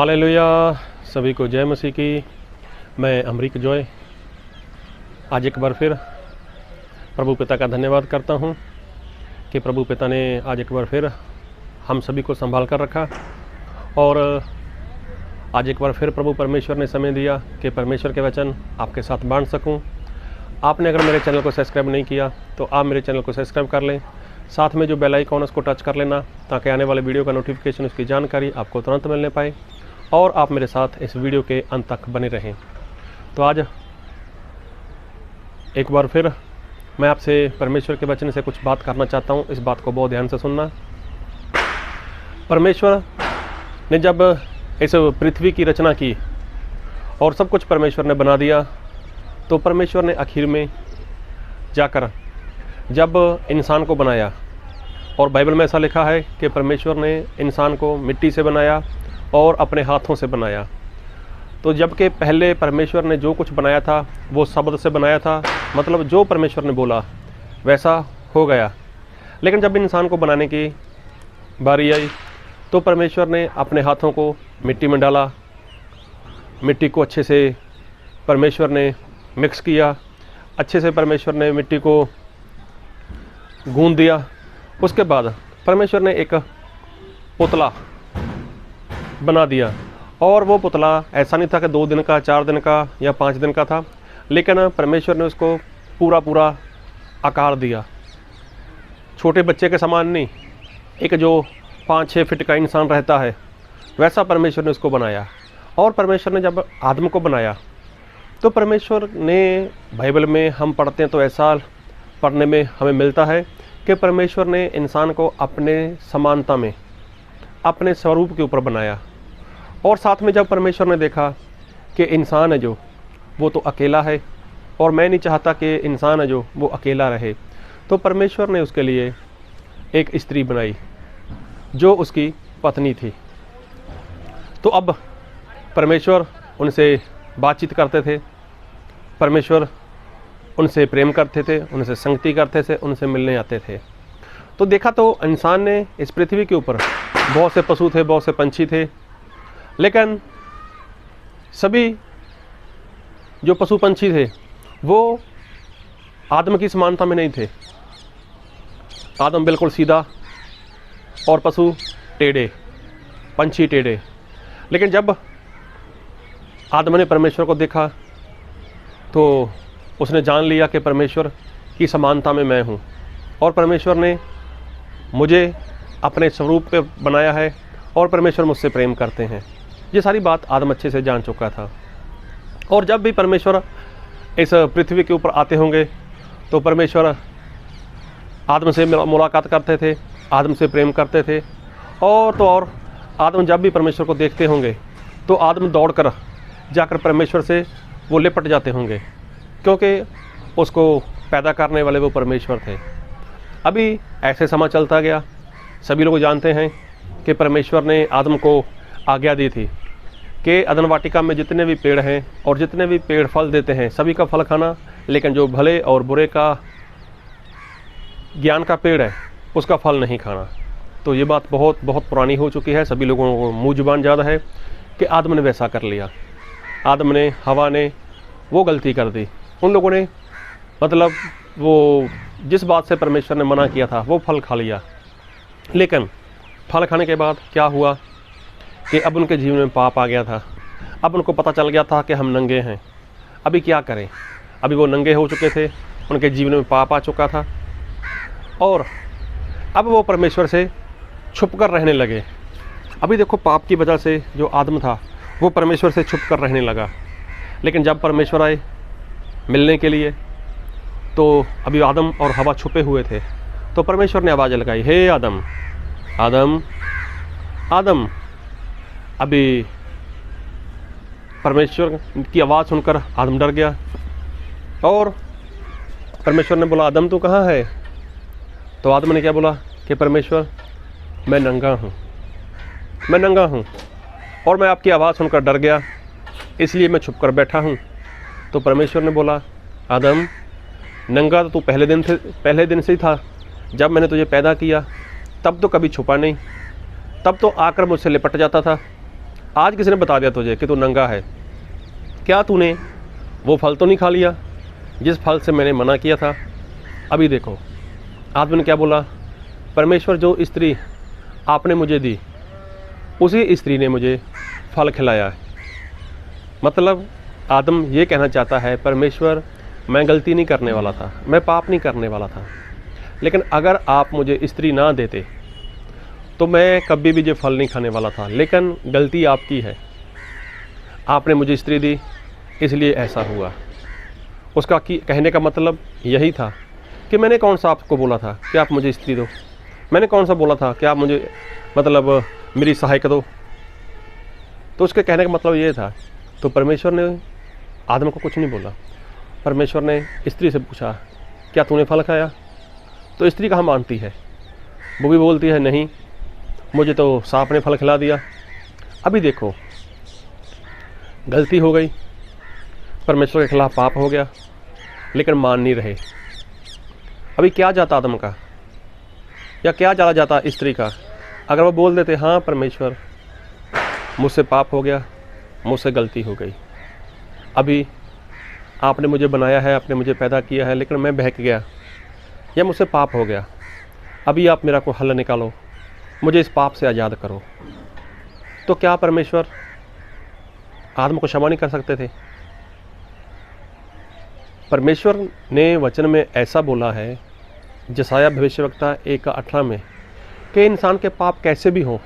Hallelujah. सभी को जय मसीह की। मैं अमरीक जॉय आज एक बार फिर प्रभु पिता का धन्यवाद करता हूं कि प्रभु पिता ने आज एक बार फिर हम सभी को संभाल कर रखा और आज एक बार फिर प्रभु परमेश्वर ने समय दिया कि परमेश्वर के वचन आपके साथ बांट सकूं। आपने अगर मेरे चैनल को सब्सक्राइब नहीं किया तो आप मेरे चैनल को सब्सक्राइब कर लें, साथ में जो बेल आइकॉन उसको टच कर लेना ताकि आने वाले वीडियो का नोटिफिकेशन, उसकी जानकारी आपको तुरंत मिलने पाए और आप मेरे साथ इस वीडियो के अंत तक बने रहें। तो आज एक बार फिर मैं आपसे परमेश्वर के वचन से कुछ बात करना चाहता हूँ। इस बात को बहुत ध्यान से सुनना। परमेश्वर ने जब इस पृथ्वी की रचना की और सब कुछ परमेश्वर ने बना दिया, तो परमेश्वर ने आखिर में जाकर जब इंसान को बनाया, और बाइबल में ऐसा लिखा है कि परमेश्वर ने इंसान को मिट्टी से बनाया और अपने हाथों से बनाया। तो जबकि पहले परमेश्वर ने जो कुछ बनाया था वो शब्द से बनाया था, मतलब जो परमेश्वर ने बोला वैसा हो गया। लेकिन जब इंसान को बनाने की बारी आई तो परमेश्वर ने अपने हाथों को मिट्टी में डाला, मिट्टी को अच्छे से परमेश्वर ने मिक्स किया, अच्छे से परमेश्वर ने मिट्टी को गूंद दिया। उसके बाद परमेश्वर ने एक पुतला बना दिया, और वो पुतला ऐसा नहीं था कि 2 दिन का, 4 दिन का या 5 दिन का था, लेकिन परमेश्वर ने उसको पूरा आकार दिया। छोटे बच्चे के समान नहीं, एक जो 5-6 फीट का इंसान रहता है वैसा परमेश्वर ने उसको बनाया। और परमेश्वर ने जब आदम को बनाया तो परमेश्वर ने, बाइबल में हम पढ़ते हैं तो ऐसा पढ़ने में हमें मिलता है कि परमेश्वर ने इंसान को अपने समानता में, अपने स्वरूप के ऊपर बनाया। और साथ में जब परमेश्वर ने देखा कि इंसान है जो वो तो अकेला है और मैं नहीं चाहता कि इंसान है जो वो अकेला रहे, तो परमेश्वर ने उसके लिए एक स्त्री बनाई जो उसकी पत्नी थी। तो अब परमेश्वर उनसे बातचीत करते थे, परमेश्वर उनसे प्रेम करते थे, उनसे संगति करते थे, उनसे मिलने आते थे। तो देखा तो इंसान ने इस पृथ्वी के ऊपर बहुत से पशु थे, बहुत से पंछी थे, लेकिन सभी जो पशु पंछी थे वो आदम की समानता में नहीं थे। आदम बिल्कुल सीधा और पशु टेढ़े, पंछी टेढ़े। लेकिन जब आदम ने परमेश्वर को देखा तो उसने जान लिया कि परमेश्वर की समानता में मैं हूँ और परमेश्वर ने मुझे अपने स्वरूप पे बनाया है और परमेश्वर मुझसे प्रेम करते हैं। ये सारी बात आदम अच्छे से जान चुका था। और जब भी परमेश्वर इस पृथ्वी के ऊपर आते होंगे तो परमेश्वर आदम से मुलाकात करते थे, आदम से प्रेम करते थे। और तो और आदम जब भी परमेश्वर को देखते होंगे तो आदम दौड़कर जाकर परमेश्वर से वो लिपट जाते होंगे, क्योंकि उसको पैदा करने वाले वो परमेश्वर थे। अभी ऐसे समय चलता गया। सभी लोग जानते हैं कि परमेश्वर ने आदम को आज्ञा दी थी कि अदन वाटिका में जितने भी पेड़ हैं और जितने भी पेड़ फल देते हैं सभी का फल खाना, लेकिन जो भले और बुरे का ज्ञान का पेड़ है उसका फल नहीं खाना। तो ये बात बहुत पुरानी हो चुकी है। सभी लोगों को मुँह जुबान याद है कि आदम ने वैसा कर लिया। आदम ने, हवा ने वो गलती कर दी। उन लोगों ने, मतलब वो जिस बात से परमेश्वर ने मना किया था वो फल खा लिया। लेकिन फल खाने के बाद क्या हुआ कि अब उनके जीवन में पाप आ गया था। अब उनको पता चल गया था कि हम नंगे हैं। अभी क्या करें? अभी वो नंगे हो चुके थे, उनके जीवन में पाप आ चुका था और अब वो परमेश्वर से छुप कर रहने लगे। अभी देखो, पाप की वजह से जो आदम था वो परमेश्वर से छुप कर रहने लगा। लेकिन जब परमेश्वर आए मिलने के लिए तो अभी आदम और हवा छुपे हुए थे। तो परमेश्वर ने आवाज़ लगाई, हे आदम, आदम, आदम। अभी परमेश्वर की आवाज़ सुनकर आदम डर गया और परमेश्वर ने बोला, आदम तू कहाँ है? तो आदम ने क्या बोला कि परमेश्वर, मैं नंगा हूँ, मैं नंगा हूँ और मैं आपकी आवाज़ सुनकर डर गया, इसलिए मैं छुप कर बैठा हूँ। तो परमेश्वर ने बोला, आदम, नंगा तो तू पहले दिन से ही था। जब मैंने तुझे पैदा किया तब तो कभी छुपा नहीं, तब तो आकर मुझसे लिपट जाता था। आज किसी ने बता दिया तुझे कि तू नंगा है, क्या तूने वो फल तो नहीं खा लिया जिस फल से मैंने मना किया था? अभी देखो आदम ने क्या बोला, परमेश्वर जो स्त्री आपने मुझे दी उसी स्त्री ने मुझे फल खिलाया है। मतलब आदम ये कहना चाहता है, परमेश्वर मैं गलती नहीं करने वाला था, मैं पाप नहीं करने वाला था, लेकिन अगर आप मुझे स्त्री ना देते तो मैं कभी भी ये फल नहीं खाने वाला था, लेकिन गलती आपकी है, आपने मुझे स्त्री दी इसलिए ऐसा हुआ। उसका कहने का मतलब यही था कि मैंने कौन सा आपको बोला था कि आप मुझे स्त्री दो, मैंने कौन सा बोला था कि आप मुझे मतलब मेरी सहायक दो। तो उसके कहने का मतलब ये था। तो परमेश्वर ने आदम को कुछ नहीं बोला। परमेश्वर ने स्त्री से पूछा, क्या तूने फल खाया? तो स्त्री कहाँ मानती है, वो भी बोलती है नहीं, मुझे तो सांप ने फल खिला दिया। अभी देखो गलती हो गई, परमेश्वर के खिलाफ पाप हो गया, लेकिन मान नहीं रहे। अभी क्या जाता आदम का या क्या चला जाता स्त्री का? अगर वो बोल देते हाँ परमेश्वर मुझसे पाप हो गया, मुझसे गलती हो गई, अभी आपने मुझे बनाया है, आपने मुझे पैदा किया है, लेकिन मैं बहक गया या मुझसे पाप हो गया, अभी आप मेरा को हल निकालो, मुझे इस पाप से आज़ाद करो। तो क्या परमेश्वर आदम को क्षमा नहीं कर सकते थे? परमेश्वर ने वचन में ऐसा बोला है यशायाह भविष्यवक्ता 1:18 में कि इंसान के पाप कैसे भी हों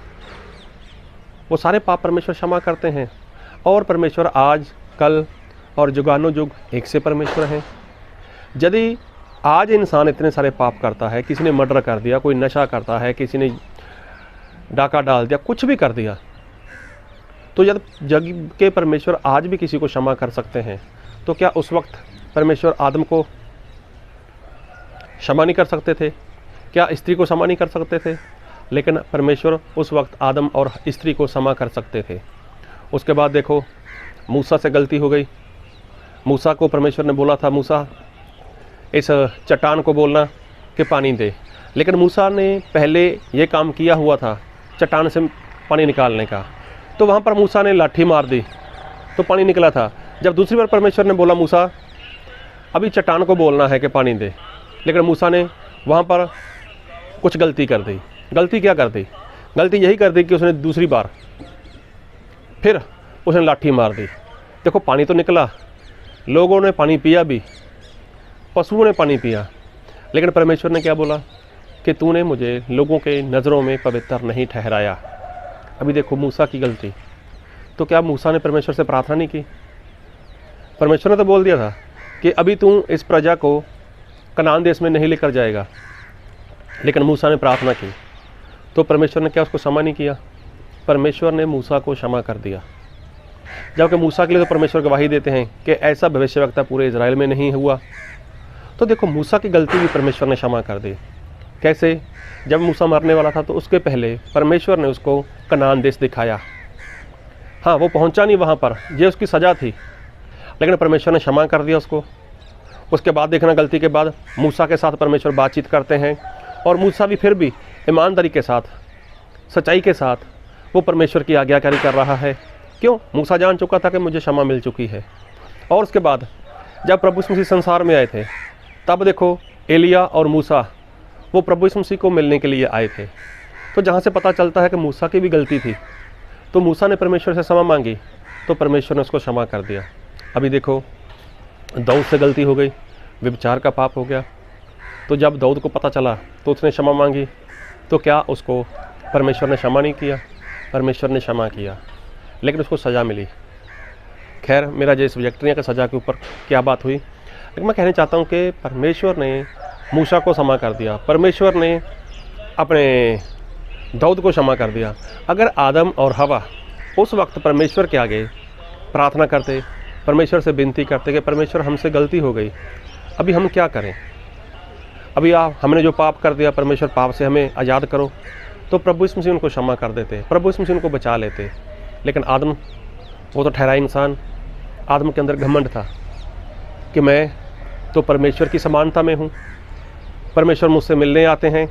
वो सारे पाप परमेश्वर क्षमा करते हैं। और परमेश्वर आज कल और जुगानुजुग एक से परमेश्वर हैं। यदि आज इंसान इतने सारे पाप करता है, किसी ने मर्डर कर दिया, कोई नशा करता है, किसी ने डाका डाल दिया, कुछ भी कर दिया, तो जब जग के परमेश्वर आज भी किसी को क्षमा कर सकते हैं, तो क्या उस वक्त परमेश्वर आदम को क्षमा नहीं कर सकते थे? क्या स्त्री को क्षमा नहीं कर सकते थे? लेकिन परमेश्वर उस वक्त आदम और स्त्री को क्षमा कर सकते थे। उसके बाद देखो मूसा से गलती हो गई। मूसा को परमेश्वर ने बोला था, मूसा इस चट्टान को बोलना कि पानी दे, लेकिन मूसा ने पहले ये काम किया हुआ था चट्टान से पानी निकालने का, तो वहाँ पर मूसा ने लाठी मार दी तो पानी निकला था। जब दूसरी बार परमेश्वर ने बोला मूसा अभी चट्टान को बोलना है कि पानी दे, लेकिन मूसा ने वहाँ पर कुछ गलती कर दी। गलती क्या कर दी? गलती यही कर दी कि उसने दूसरी बार फिर उसने लाठी मार दी। देखो पानी तो निकला, लोगों ने पानी पिया भी, पशुओं ने पानी पिया, लेकिन परमेश्वर ने क्या बोला कि तूने मुझे लोगों के नज़रों में पवित्र नहीं ठहराया। अभी देखो मूसा की गलती। तो क्या मूसा ने परमेश्वर से प्रार्थना नहीं की? परमेश्वर ने तो बोल दिया था कि अभी तू इस प्रजा को कनान देश में नहीं लेकर जाएगा, लेकिन मूसा ने प्रार्थना की तो परमेश्वर ने क्या उसको क्षमा नहीं किया? परमेश्वर ने मूसा को क्षमा कर दिया। जबकि मूसा के लिए तो परमेश्वर गवाही देते हैं कि ऐसा भविष्यवक्ता पूरे इजराइल में नहीं हुआ। तो देखो मूसा की गलती भी परमेश्वर ने क्षमा कर दी। कैसे? जब मूसा मरने वाला था तो उसके पहले परमेश्वर ने उसको कनान देश दिखाया। हाँ वो पहुंचा नहीं वहाँ पर, ये उसकी सज़ा थी, लेकिन परमेश्वर ने क्षमा कर दिया उसको। उसके बाद देखना गलती के बाद मूसा के साथ परमेश्वर बातचीत करते हैं और मूसा भी फिर भी ईमानदारी के साथ, सच्चाई के साथ वो परमेश्वर की आज्ञाकारी कर रहा है। क्यों? मूसा जान चुका था कि मुझे क्षमा मिल चुकी है। और उसके बाद जब प्रभु यीशु मसीह संसार में आए थे तब देखो एलिया और मूसा वो प्रभु यीशु मसीह को मिलने के लिए आए थे। तो जहाँ से पता चलता है कि मूसा की भी गलती थी, तो मूसा ने परमेश्वर से क्षमा मांगी तो परमेश्वर ने उसको क्षमा कर दिया। अभी देखो दाऊद से गलती हो गई, व्यभिचार का पाप हो गया, तो जब दाऊद को पता चला तो उसने क्षमा मांगी, तो क्या उसको परमेश्वर ने क्षमा नहीं किया? परमेश्वर ने क्षमा किया, लेकिन उसको सज़ा मिली। खैर मेरा जो सब्जेक्ट नहीं है कि सज़ा के ऊपर क्या बात हुई, लेकिन मैं कहना चाहता हूँ कि परमेश्वर ने मूसा को क्षमा कर दिया, परमेश्वर ने अपने दाऊद को क्षमा कर दिया। अगर आदम और हवा उस वक्त परमेश्वर के आगे प्रार्थना करते, परमेश्वर से विनती करते कि परमेश्वर हमसे गलती हो गई, अभी हम क्या करें, अभी हमने जो पाप कर दिया, परमेश्वर पाप से हमें आज़ाद करो, तो प्रभु यीशु मसीह उनको क्षमा कर देते, प्रभु यीशु मसीह उनको बचा लेते। लेकिन आदम वो तो ठहरा इंसान, आदम के अंदर घमंड था कि मैं तो परमेश्वर की समानता में हूँ, परमेश्वर मुझसे मिलने आते हैं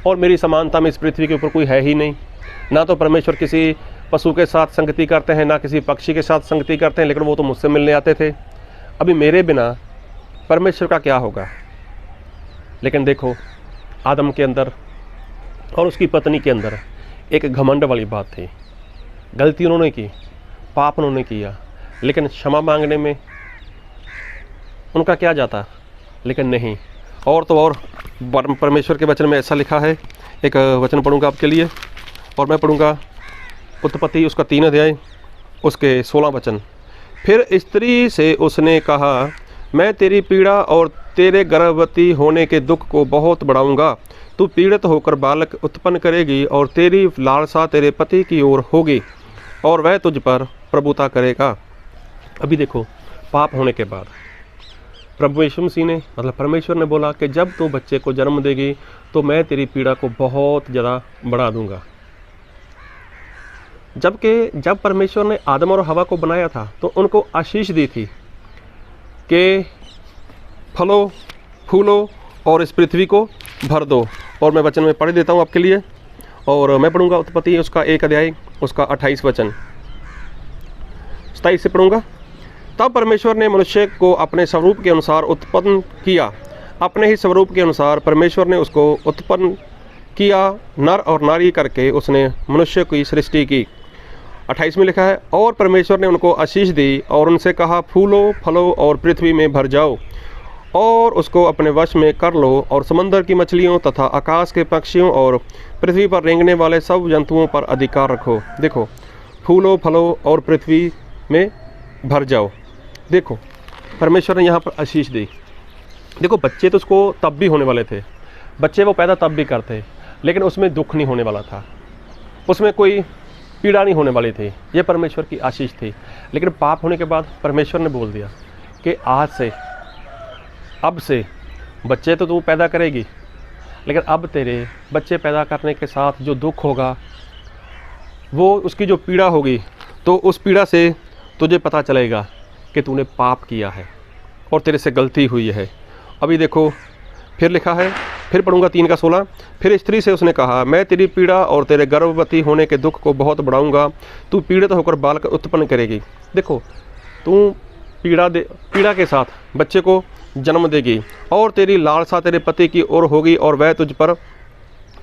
और मेरी समानता में इस पृथ्वी के ऊपर कोई है ही नहीं, ना तो परमेश्वर किसी पशु के साथ संगति करते हैं, ना किसी पक्षी के साथ संगति करते हैं, लेकिन वो तो मुझसे मिलने आते थे। अभी मेरे बिना परमेश्वर का क्या होगा। लेकिन देखो, आदम के अंदर और उसकी पत्नी के अंदर एक घमंड वाली बात थी। गलती उन्होंने की, पाप उन्होंने किया, लेकिन क्षमा मांगने में उनका क्या जाता, लेकिन नहीं। और तो और परमेश्वर के वचन में ऐसा लिखा है, एक वचन पढ़ूंगा आपके लिए, और मैं पढ़ूंगा उत्पत्ति उसका 3 अध्याय उसके 16 वचन। फिर स्त्री से उसने कहा, मैं तेरी पीड़ा और तेरे गर्भवती होने के दुख को बहुत बढ़ाऊंगा। तू पीड़ित होकर बालक उत्पन्न करेगी और तेरी लालसा तेरे पति की ओर होगी और वह तुझ पर प्रभुता करेगा। अभी देखो, पाप होने के बाद प्रभु यीशु मसीह ने, मतलब परमेश्वर ने बोला कि जब तू बच्चे को जन्म देगी तो मैं तेरी पीड़ा को बहुत ज़्यादा बढ़ा दूंगा। जब परमेश्वर ने आदम और हवा को बनाया था तो उनको आशीष दी थी कि फलो फूलो और इस पृथ्वी को भर दो। और मैं वचन में पढ़ देता हूँ आपके लिए, और मैं पढ़ूंगा उत्पत्ति उसका 1 अध्याय उसका 28 वचन 27 से पढ़ूंगा। तब परमेश्वर ने मनुष्य को अपने स्वरूप के अनुसार उत्पन्न किया, अपने ही स्वरूप के अनुसार परमेश्वर ने उसको उत्पन्न किया, नर और नारी करके उसने मनुष्य की सृष्टि की। 28 में लिखा है, और परमेश्वर ने उनको आशीष दी और उनसे कहा, फूलो फलो और पृथ्वी में भर जाओ और उसको अपने वश में कर लो और समंदर की मछलियों तथा आकाश के पक्षियों और पृथ्वी पर रेंगने वाले सब जंतुओं पर अधिकार रखो। देखो, फूलो फलो और पृथ्वी में भर जाओ। देखो, परमेश्वर ने यहाँ पर आशीष दी। देखो, बच्चे तो उसको तब भी होने वाले थे, बच्चे वो पैदा तब भी करते, लेकिन उसमें दुख नहीं होने वाला था, उसमें कोई पीड़ा नहीं होने वाली थी। ये परमेश्वर की आशीष थी। लेकिन पाप होने के बाद परमेश्वर ने बोल दिया कि आज से, अब से बच्चे तो तू पैदा करेगी, लेकिन अब तेरे बच्चे पैदा करने के साथ जो दुख होगा, वो उसकी जो पीड़ा होगी, तो उस पीड़ा से तुझे पता चलेगा कि तूने पाप किया है और तेरे से गलती हुई है। अभी देखो, फिर लिखा है, फिर पढ़ूंगा 3 का 16। फिर स्त्री से उसने कहा, मैं तेरी पीड़ा और तेरे गर्भवती होने के दुख को बहुत बढ़ाऊंगा। तू पीड़ित होकर बालक उत्पन्न करेगी। देखो, तू पीड़ा के साथ बच्चे को जन्म देगी और तेरी लालसा तेरे पति की ओर होगी और वह तुझ पर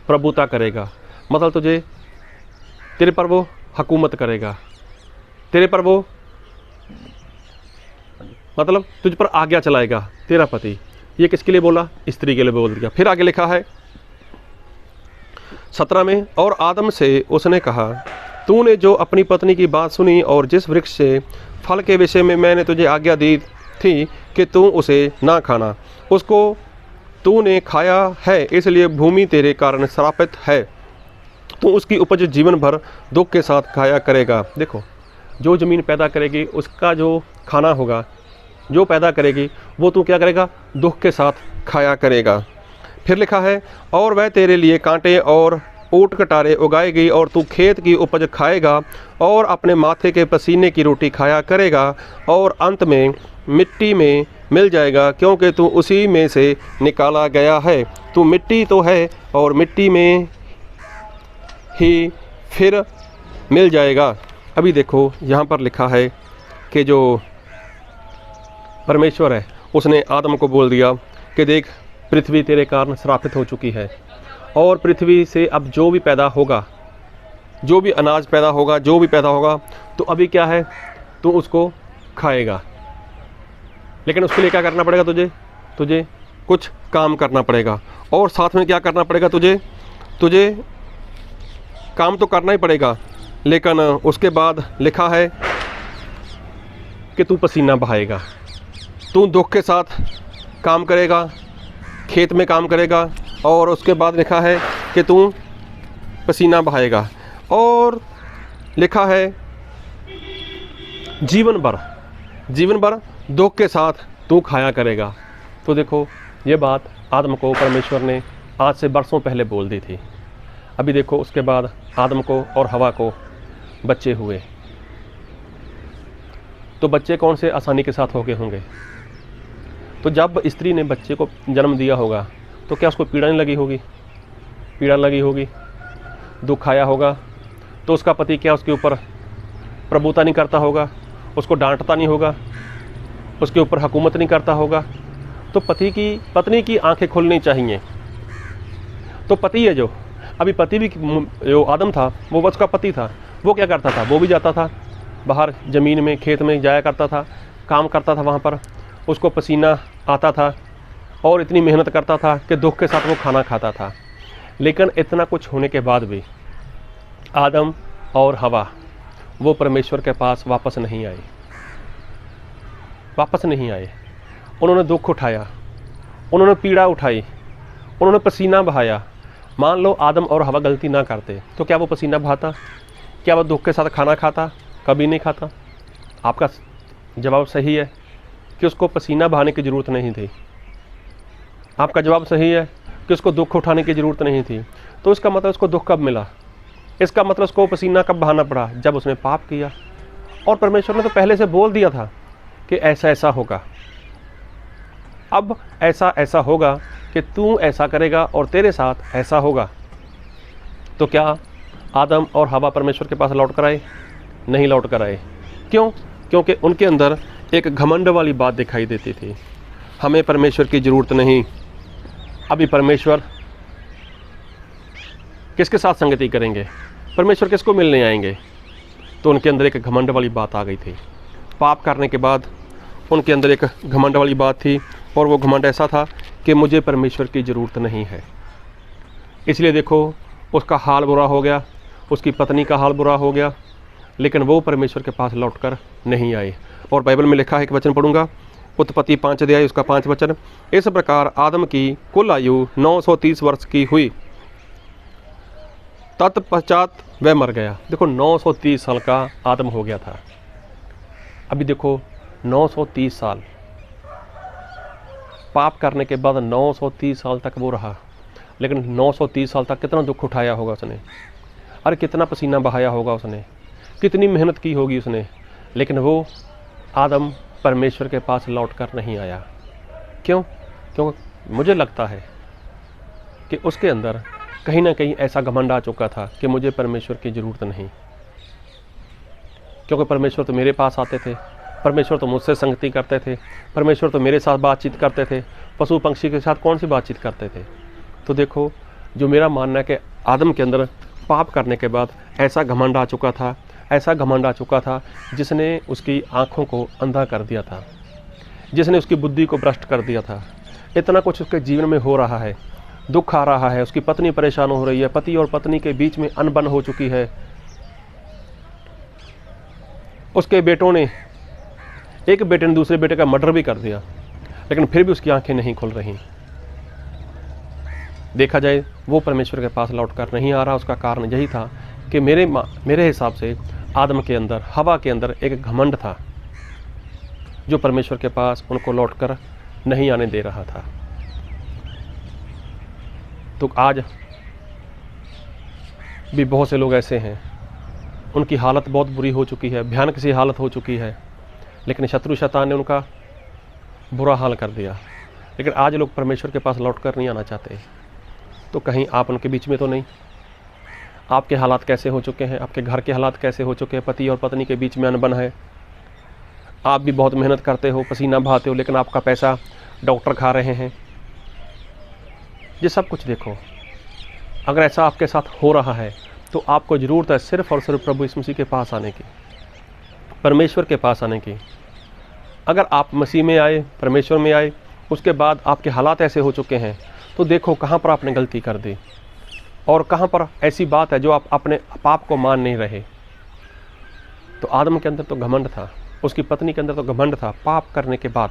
प्रभुता करेगा। मतलब तेरे पर वो हुकूमत करेगा, तेरे पर वो मतलब तुझ पर आज्ञा चलाएगा तेरा पति। ये किसके लिए बोला? स्त्री के लिए बोल दिया। फिर आगे लिखा है 17 में, और आदम से उसने कहा, तूने जो अपनी पत्नी की बात सुनी और जिस वृक्ष से फल के विषय में मैंने तुझे आज्ञा दी थी कि तू उसे ना खाना, उसको तूने खाया है, इसलिए भूमि तेरे कारण श्रापित है। तू उसकी उपज जीवन भर दुख के साथ खाया करेगा। देखो, जो ज़मीन पैदा करेगी उसका जो खाना होगा, जो पैदा करेगी वो तू क्या करेगा? दुख के साथ खाया करेगा। फिर लिखा है, और वह तेरे लिए कांटे और ऊँट कटारे उगाएगी और तू खेत की उपज खाएगा और अपने माथे के पसीने की रोटी खाया करेगा और अंत में मिट्टी में मिल जाएगा, क्योंकि तू उसी में से निकाला गया है। तू मिट्टी तो है और मिट्टी में ही फिर मिल जाएगा। अभी देखो, यहाँ पर लिखा है कि जो परमेश्वर है उसने आदम को बोल दिया कि देख, पृथ्वी तेरे कारण श्रापित हो चुकी है और पृथ्वी से अब जो भी पैदा होगा, जो भी अनाज पैदा होगा, जो भी पैदा होगा, तो अभी क्या है, तू उसको खाएगा। लेकिन उसके लिए क्या करना पड़ेगा? तुझे कुछ काम करना पड़ेगा। और साथ में क्या करना पड़ेगा? तुझे काम तो करना ही पड़ेगा, लेकिन उसके बाद लिखा है कि तू पसीना बहाएगा। तू दुख के साथ काम करेगा, खेत में काम करेगा, और उसके बाद लिखा है कि तू पसीना बहाएगा। और लिखा है जीवन भर दुख के साथ तू खाया करेगा। तो देखो, ये बात आदम को परमेश्वर ने आज से बरसों पहले बोल दी थी। अभी देखो, उसके बाद आदम को और हवा को बच्चे हुए। तो बच्चे कौन से आसानी के साथ हो गए होंगे? तो जब स्त्री ने बच्चे को जन्म दिया होगा तो क्या उसको पीड़ा नहीं लगी होगी? पीड़ा लगी होगी, दुख आया होगा। तो उसका पति क्या उसके ऊपर प्रभुता नहीं करता होगा, उसको डांटता नहीं होगा, उसके ऊपर हुकूमत नहीं करता होगा। तो पत्नी की आंखें खुलनी चाहिए। तो पति है जो, अभी पति भी जो आदम था वो उसका पति था, वो क्या करता था, वो भी जाता था बाहर ज़मीन में खेत में जाया करता था, काम करता था, वहाँ पर उसको पसीना आता था और इतनी मेहनत करता था कि दुख के साथ वो खाना खाता था। लेकिन इतना कुछ होने के बाद भी आदम और हवा वो परमेश्वर के पास वापस नहीं आए, वापस नहीं आए। उन्होंने दुख उठाया, उन्होंने पीड़ा उठाई, उन्होंने पसीना बहाया। मान लो आदम और हवा गलती ना करते तो क्या वो पसीना बहाता, क्या वो दुख के साथ खाना खाता? कभी नहीं खाता। आपका जवाब सही है कि उसको पसीना बहाने की ज़रूरत नहीं थी। आपका जवाब सही है कि उसको दुख उठाने की ज़रूरत नहीं थी। तो इसका मतलब उसको दुख कब मिला? इसका मतलब उसको पसीना कब बहाना पड़ा? जब उसने पाप किया। और परमेश्वर ने तो पहले से बोल दिया था कि ऐसा ऐसा होगा, अब ऐसा ऐसा होगा कि तू ऐसा करेगा और तेरे साथ ऐसा होगा। तो क्या आदम और हवा परमेश्वर के पास लौट कर आए? नहीं लौट कर आए। क्यों? क्योंकि उनके अंदर एक घमंड वाली बात दिखाई देती थी, हमें परमेश्वर की ज़रूरत नहीं। अभी परमेश्वर किसके साथ संगति करेंगे? परमेश्वर किसको मिलने आएंगे? तो उनके अंदर एक घमंड वाली बात आ गई थी। पाप करने के बाद उनके अंदर एक घमंड वाली बात थी, और वो घमंड ऐसा था कि मुझे परमेश्वर की ज़रूरत नहीं है। इसलिए देखो उसका हाल बुरा हो गया, उसकी पत्नी का हाल बुरा हो गया, लेकिन वो परमेश्वर के पास लौटकर नहीं आए। और बाइबल में लिखा है, एक वचन पढ़ूंगा, उत्पत्ति 5 अध्याय उसका 5 वचन। इस प्रकार आदम की कुल आयु 930 वर्ष की हुई, तत्पश्चात वह मर गया। देखो 930 साल का आदम हो गया था। अभी देखो 930 साल पाप करने के बाद 930 साल तक वो रहा, लेकिन 930 साल तक कितना दुख उठाया होगा उसने, अरे कितना पसीना बहाया होगा उसने, कितनी मेहनत की होगी उसने, लेकिन वो आदम परमेश्वर के पास लौटकर नहीं आया। क्यों? क्योंकि मुझे लगता है कि उसके अंदर कहीं ना कहीं ऐसा घमंड आ चुका था कि मुझे परमेश्वर की ज़रूरत नहीं, क्योंकि परमेश्वर तो मेरे पास आते थे, परमेश्वर तो मुझसे संगति करते थे, परमेश्वर तो मेरे साथ बातचीत करते थे, पशु पंक्षी के साथ कौन सी बातचीत करते थे। तो देखो, जो मेरा मानना है कि आदम के अंदर पाप करने के बाद ऐसा घमंड आ चुका था, ऐसा घमंड आ चुका था जिसने उसकी आँखों को अंधा कर दिया था, जिसने उसकी बुद्धि को भ्रष्ट कर दिया था। इतना कुछ उसके जीवन में हो रहा है, दुख आ रहा है, उसकी पत्नी परेशान हो रही है, पति और पत्नी के बीच में अनबन हो चुकी है, उसके बेटों ने, एक बेटे ने दूसरे बेटे का मर्डर भी कर दिया, लेकिन फिर भी उसकी आंखें नहीं खुल रही। देखा जाए वो परमेश्वर के पास लौटकर नहीं आ रहा। उसका कारण यही था कि मेरे हिसाब से आदम के अंदर, हवा के अंदर एक घमंड था जो परमेश्वर के पास उनको लौटकर नहीं आने दे रहा था। तो आज भी बहुत से लोग ऐसे हैं, उनकी हालत बहुत बुरी हो चुकी है, भयानक सी हालत हो चुकी है, लेकिन शत्रु शैतान ने उनका बुरा हाल कर दिया। लेकिन आज लोग परमेश्वर के पास लौटकर नहीं आना चाहते। तो कहीं आप उनके बीच में तो नहीं? आपके हालात कैसे हो चुके हैं? आपके घर के हालात कैसे हो चुके हैं? पति और पत्नी के बीच में अनबन है, आप भी बहुत मेहनत करते हो, पसीना बहाते हो, लेकिन आपका पैसा डॉक्टर खा रहे हैं। ये सब कुछ देखो, अगर ऐसा आपके साथ हो रहा है तो आपको ज़रूरत है सिर्फ़ और सिर्फ प्रभु यीशु मसीह के पास आने की, परमेश्वर के पास आने की। अगर आप मसीह में आए, परमेश्वर में आए, उसके बाद आपके हालात ऐसे हो चुके हैं, तो देखो कहाँ पर आपने गलती कर दी और कहाँ पर ऐसी बात है जो आप अपने पाप को मान नहीं रहे। तो आदम के अंदर तो घमंड था, उसकी पत्नी के अंदर तो घमंड था पाप करने के बाद,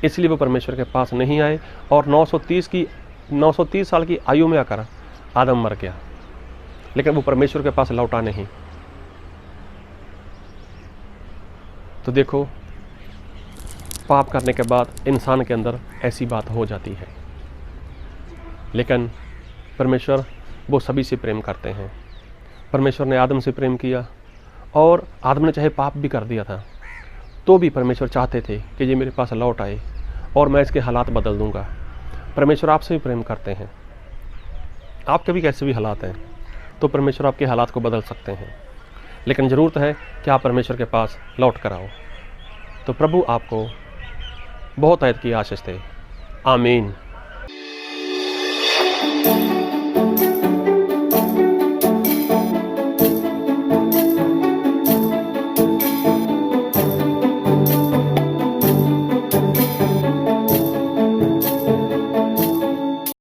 इसलिए वो परमेश्वर के पास नहीं आए और 930 साल की आयु में आकर आदम मर गया, लेकिन वो परमेश्वर के पास लौटा नहीं। तो देखो, पाप करने के बाद इंसान के अंदर ऐसी बात हो जाती है, लेकिन परमेश्वर वो सभी से प्रेम करते हैं। परमेश्वर ने आदम से प्रेम किया और आदम ने चाहे पाप भी कर दिया था तो भी परमेश्वर चाहते थे कि ये मेरे पास लौट आए और मैं इसके हालात बदल दूंगा। परमेश्वर आपसे भी प्रेम करते हैं, आपके भी कैसे भी हालात हैं, तो परमेश्वर आपके हालात को बदल सकते हैं। लेकिन ज़रूरत है कि आप परमेश्वर के पास लौट कर आओ। तो प्रभु आपको बहुत आयत की आशीष दे। आमीन।